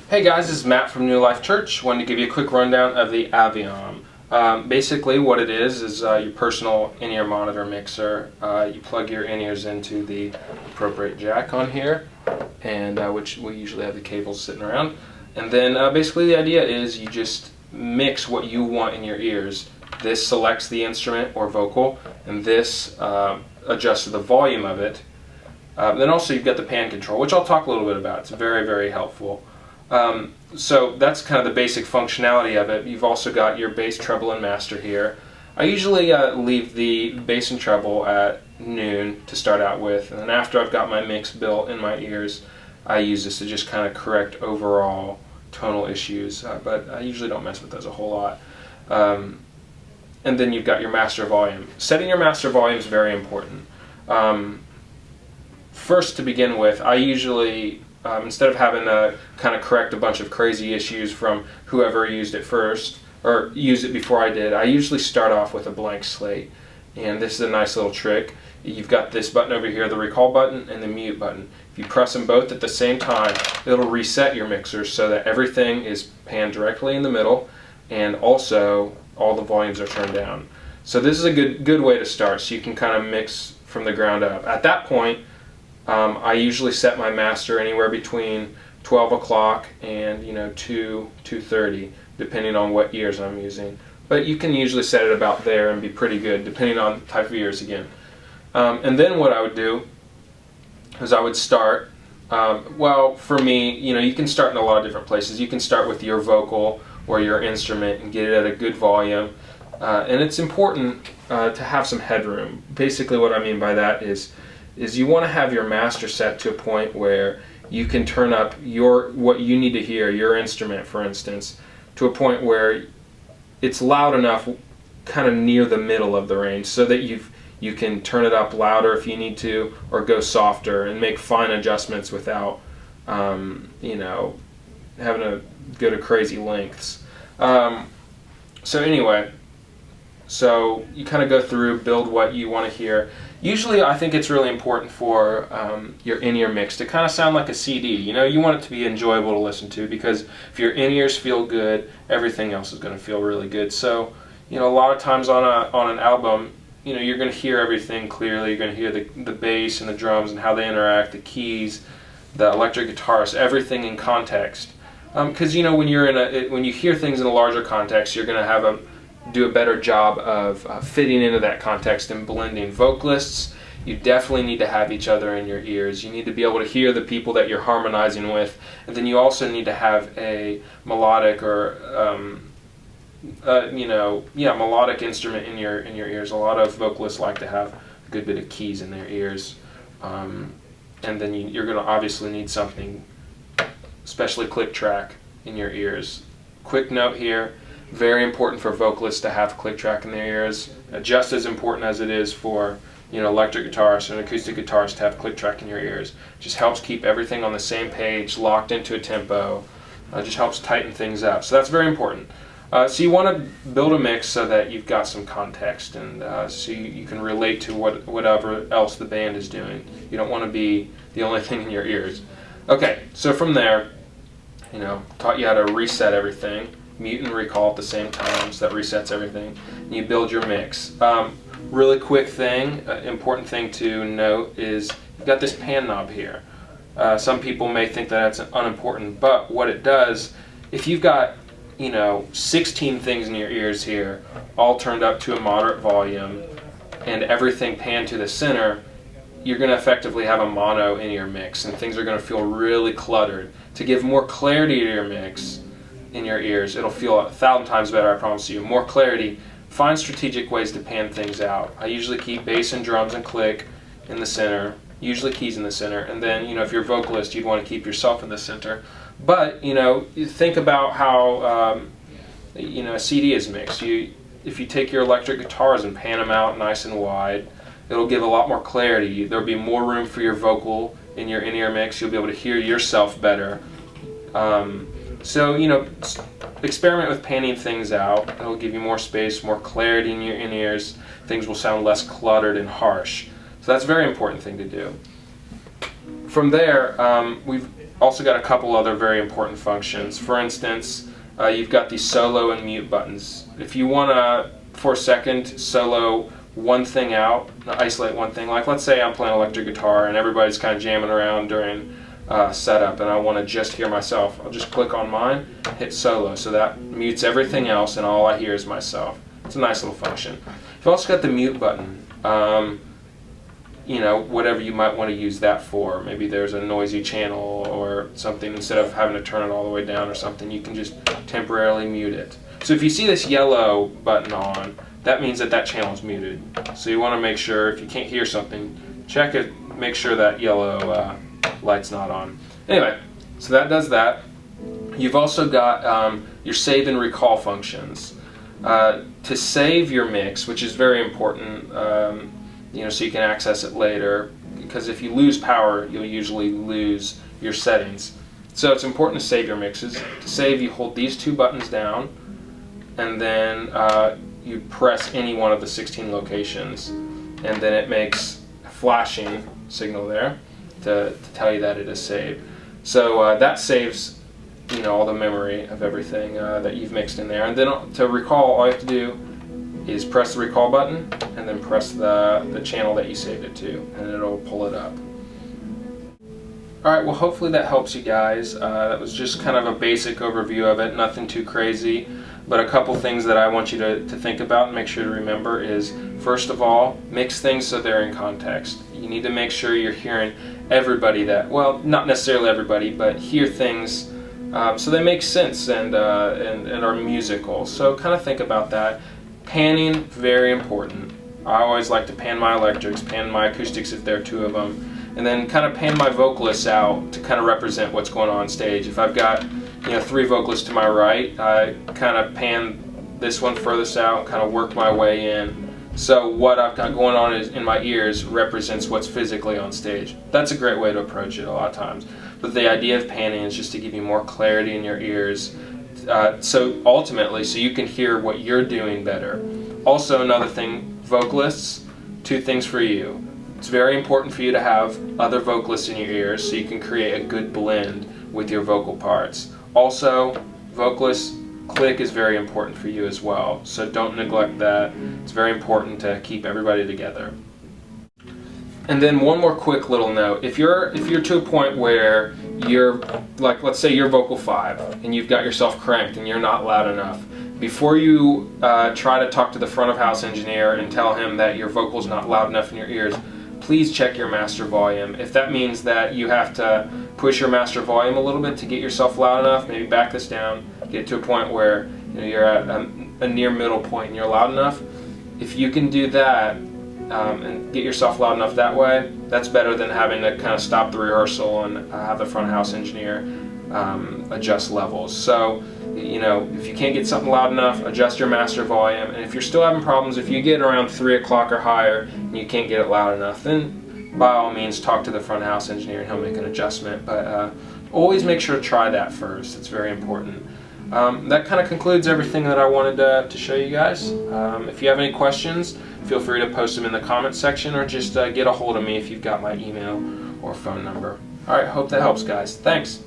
Hey guys, this is Matt from New Life Church. Wanted to give you a quick rundown of the Aviom. Basically what it is your personal in-ear monitor mixer. You plug your in-ears into the appropriate jack on here, and which we usually have the cables sitting around. And then basically the idea is you just mix what you want in your ears. This selects the instrument or vocal, and this adjusts the volume of it. Then also you've got the pan control, which I'll talk a little bit about. It's very, very helpful. So that's kind of the basic functionality of it. You've also got your bass, treble, and master here. I usually leave the bass and treble at noon to start out with, and then after I've got my mix built in my ears, I use this to just kind of correct overall tonal issues, but I usually don't mess with those a whole lot. And then you've got your master volume. Setting your master volume is very important. First, to begin with, I usually instead of having to kind of correct a bunch of crazy issues from whoever used it first, or used it before I did, I usually start off with a blank slate. And this is a nice little trick. You've got this button over here, the recall button and the mute button. If you press them both at the same time, it'll reset your mixer so that everything is panned directly in the middle, and also all the volumes are turned down. So this is a good way to start, so you can kind of mix from the ground up. At that point, I usually set my master anywhere between 12 o'clock and 2:30, depending on what ears I'm using. But you can usually set it about there and be pretty good, depending on the type of ears again. And then what I would do is I would start, well, for me, you can start in a lot of different places. You can start with your vocal or your instrument and get it at a good volume. And it's important to have some headroom. Basically what I mean by that is you want to have your master set to a point where you can turn up what you need to hear, your instrument for instance, to a point where it's loud enough kind of near the middle of the range, so that you can turn it up louder if you need to, or go softer and make fine adjustments without having to go to crazy lengths. So anyway, so you kind of go through, build what you want to hear. Usually I think it's really important for your in-ear mix to kind of sound like a CD. You want it to be enjoyable to listen to, because if your in-ears feel good, everything else is going to feel really good. So, a lot of times on an album, you're going to hear everything clearly. You're going to hear the bass and the drums and how they interact, the keys, the electric guitars, everything in context. Because when you hear things in a larger context, you're going to do a better job of fitting into that context and blending. Vocalists, you definitely need to have each other in your ears. You need to be able to hear the people that you're harmonizing with, and then you also need to have a melodic or melodic instrument in your ears. A lot of vocalists like to have a good bit of keys in their ears, and then you're going to obviously need something, especially click track, in your ears. Quick note here. Very important for vocalists to have click track in their ears, just as important as it is for electric guitarists and acoustic guitarists to have click track in your ears. It just helps keep everything on the same page, locked into a tempo. Just helps tighten things up. So that's very important. So you want to build a mix so that you've got some context, and so you can relate to whatever else the band is doing. You don't want to be the only thing in your ears. Okay, so from there, taught you how to reset everything. Mute and recall at the same time, so that resets everything. And you build your mix. Really quick thing, important thing to note is you've got this pan knob here. Some people may think that that's unimportant, but what it does, if you've got 16 things in your ears here, all turned up to a moderate volume, and everything panned to the center, you're going to effectively have a mono in your mix, and things are going to feel really cluttered. To give more clarity to your mix in your ears, it'll feel 1,000 times better, I promise you. More clarity. Find strategic ways to pan things out. I usually keep bass and drums and click in the center, usually keys in the center, and then if you're a vocalist, you'd want to keep yourself in the center. But think about how a CD is mixed. If you take your electric guitars and pan them out nice and wide, it'll give a lot more clarity. There'll be more room for your vocal in your in-ear mix. You'll be able to hear yourself better. So, experiment with panning things out. It'll give you more space, more clarity in your in-ears. Things will sound less cluttered and harsh. So that's a very important thing to do. From there, also got a couple other very important functions. For instance, you've got the solo and mute buttons. If you want to, for a second, solo one thing out, isolate one thing, like let's say I'm playing electric guitar and everybody's kind of jamming around during setup and I want to just hear myself, I'll just click on mine, hit solo, so that mutes everything else and all I hear is myself. It's a nice little function. You've also got the mute button. You know, whatever you might want to use that for. Maybe there's a noisy channel or something, instead of having to turn it all the way down or something, you can just temporarily mute it. So if you see this yellow button on, that means that that channel is muted. So you want to make sure, if you can't hear something, check it, make sure that yellow light's not on. Anyway, so that does that. You've also got your save and recall functions. To save your mix, which is very important, you know, so you can access it later, because if you lose power, you'll usually lose your settings. So it's important to save your mixes. To save, you hold these two buttons down, and then you press any one of the 16 locations, and then it makes a flashing signal there to tell you that it is saved. So that saves, you know, all the memory of everything that you've mixed in there. And then to recall, all you have to do is press the recall button and then press the channel that you saved it to, and it'll pull it up. Alright, well hopefully that helps you guys. That was just kind of a basic overview of it, nothing too crazy, but a couple things that I want you to think about and make sure to remember is, first of all, mix things so they're in context. You need to make sure you're hearing everybody that, well, not necessarily everybody, but hear things so they make sense and are musical. So kind of think about that. Panning, very important. I always like to pan my electrics, pan my acoustics if there are two of them, and then kind of pan my vocalists out to kind of represent what's going on stage. If I've got, you know, 3 vocalists to my right, I kind of pan this one furthest out, kind of work my way in. So what I've got going on in my ears represents what's physically on stage. That's a great way to approach it a lot of times. But the idea of panning is just to give you more clarity in your ears. So ultimately, so you can hear what you're doing better. Also, another thing, vocalists, 2 things for you. It's very important for you to have other vocalists in your ears so you can create a good blend with your vocal parts. Also, vocalist click is very important for you as well, so don't neglect that. It's very important to keep everybody together. And then one more quick little note. If you're to a point where you're, like, let's say you're vocal 5 and you've got yourself cranked and you're not loud enough, before you try to talk to the front of house engineer and tell him that your vocal's not loud enough in your ears, please check your master volume. If that means that you have to push your master volume a little bit to get yourself loud enough, maybe back this down, get to a point where, you know, you're at a near middle point and you're loud enough. If you can do that, and get yourself loud enough that way, that's better than having to kind of stop the rehearsal and have the front house engineer adjust levels. So, you know, if you can't get something loud enough, adjust your master volume. And if you're still having problems, if you get around 3 o'clock or higher and you can't get it loud enough, then by all means talk to the front house engineer and he'll make an adjustment. But always make sure to try that first. It's very important. That kind of concludes everything that I wanted to show you guys. If you have any questions, feel free to post them in the comments section, or just get a hold of me if you've got my email or phone number. Alright, hope that helps, guys. Thanks.